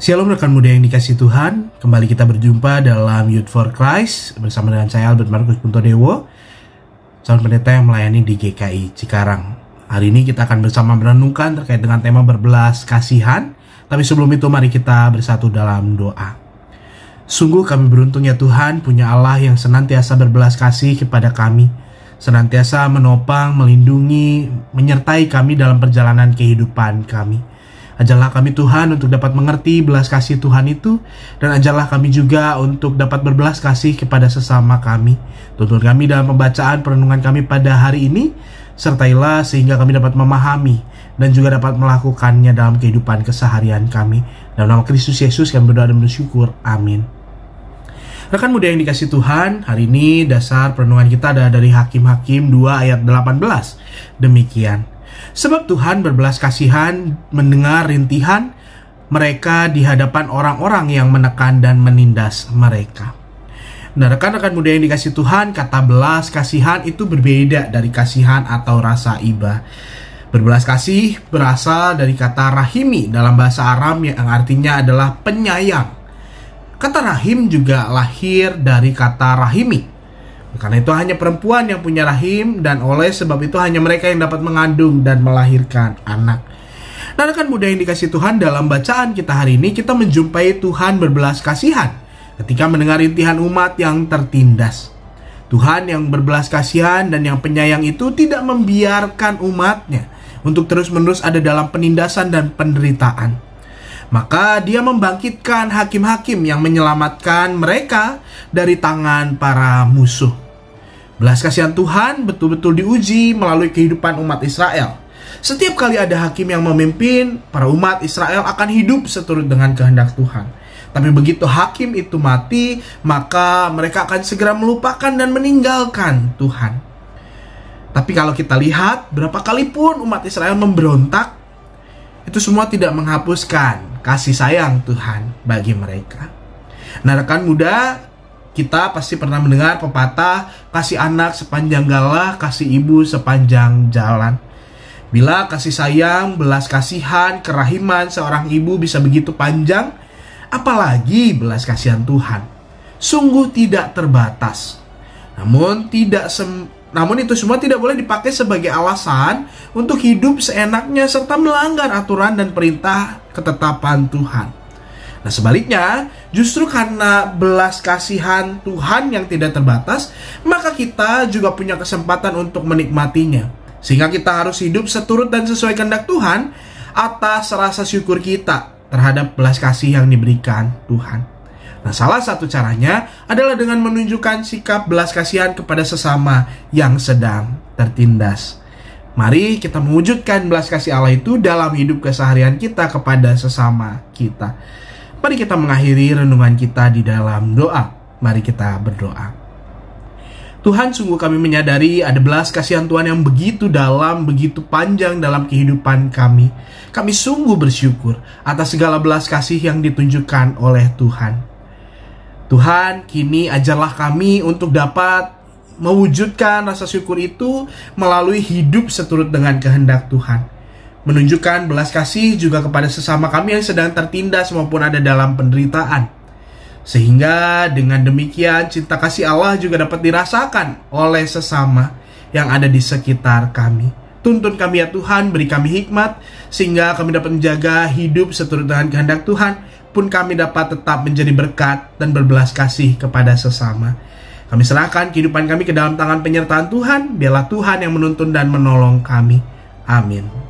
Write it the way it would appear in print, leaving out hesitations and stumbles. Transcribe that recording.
Shalom rekan muda yang dikasihi Tuhan, kembali kita berjumpa dalam Youth for Christ bersama dengan saya Albert Markus Puntodewo, calon pendeta yang melayani di GKI Cikarang. Hari ini kita akan bersama merenungkan terkait dengan tema berbelas kasihan. Tapi sebelum itu mari kita bersatu dalam doa. Sungguh kami beruntung ya Tuhan, punya Allah yang senantiasa berbelas kasih kepada kami, senantiasa menopang, melindungi, menyertai kami dalam perjalanan kehidupan kami. Ajarlah kami Tuhan untuk dapat mengerti belas kasih Tuhan itu, dan ajarlah kami juga untuk dapat berbelas kasih kepada sesama kami. Tuntun kami dalam pembacaan perenungan kami pada hari ini, sertailah sehingga kami dapat memahami dan juga dapat melakukannya dalam kehidupan keseharian kami. Dalam nama Kristus Yesus kami berdoa dan bersyukur. Amin. Rekan muda yang dikasihi Tuhan, hari ini dasar perenungan kita adalah dari Hakim-Hakim 2 ayat 18. Demikian. Sebab Tuhan berbelas kasihan mendengar rintihan mereka di hadapan orang-orang yang menekan dan menindas mereka. Nah, rekan-rekan muda yang dikasihi Tuhan, kata belas kasihan itu berbeda dari kasihan atau rasa iba. Berbelas kasih berasal dari kata rahimi dalam bahasa Aram yang artinya adalah penyayang. Kata rahim juga lahir dari kata rahimi. Karena itu hanya perempuan yang punya rahim, dan oleh sebab itu hanya mereka yang dapat mengandung dan melahirkan anak. Nah, rekan muda yang dikasihi Tuhan, dalam bacaan kita hari ini kita menjumpai Tuhan berbelas kasihan ketika mendengar rintihan umat yang tertindas. Tuhan yang berbelas kasihan dan yang penyayang itu tidak membiarkan umatnya untuk terus-menerus ada dalam penindasan dan penderitaan. Maka dia membangkitkan hakim-hakim yang menyelamatkan mereka dari tangan para musuh. Belas kasihan Tuhan betul-betul diuji melalui kehidupan umat Israel. Setiap kali ada hakim yang memimpin, para umat Israel akan hidup seturut dengan kehendak Tuhan. Tapi begitu hakim itu mati, maka mereka akan segera melupakan dan meninggalkan Tuhan. Tapi kalau kita lihat, berapa kali pun umat Israel memberontak, itu semua tidak menghapuskan kasih sayang Tuhan bagi mereka. Nah, rekan muda, kita pasti pernah mendengar pepatah, kasih anak sepanjang galah, kasih ibu sepanjang jalan. Bila kasih sayang, belas kasihan, kerahiman seorang ibu bisa begitu panjang, apalagi belas kasihan Tuhan. Sungguh tidak terbatas. Namun itu semua tidak boleh dipakai sebagai alasan untuk hidup seenaknya serta melanggar aturan dan perintah ketetapan Tuhan. Nah, sebaliknya, justru karena belas kasihan Tuhan yang tidak terbatas, maka kita juga punya kesempatan untuk menikmatinya. Sehingga kita harus hidup seturut dan sesuai kehendak Tuhan atas rasa syukur kita terhadap belas kasih yang diberikan Tuhan. Nah, salah satu caranya adalah dengan menunjukkan sikap belas kasihan kepada sesama yang sedang tertindas. Mari kita mewujudkan belas kasih Allah itu dalam hidup keseharian kita kepada sesama kita. Mari kita mengakhiri renungan kita di dalam doa. Mari kita berdoa. Tuhan, sungguh kami menyadari ada belas kasihan Tuhan yang begitu dalam, begitu panjang dalam kehidupan kami. Kami sungguh bersyukur atas segala belas kasih yang ditunjukkan oleh Tuhan. Tuhan, kini ajarlah kami untuk dapat mewujudkan rasa syukur itu melalui hidup seturut dengan kehendak Tuhan. Menunjukkan belas kasih juga kepada sesama kami yang sedang tertindas maupun ada dalam penderitaan. Sehingga dengan demikian cinta kasih Allah juga dapat dirasakan oleh sesama yang ada di sekitar kami. Tuntun kami ya Tuhan, beri kami hikmat sehingga kami dapat menjaga hidup seturut dengan kehendak Tuhan, pun kami dapat tetap menjadi berkat dan berbelas kasih kepada sesama. Kami serahkan kehidupan kami ke dalam tangan penyertaan Tuhan. Biarlah Tuhan yang menuntun dan menolong kami. Amin.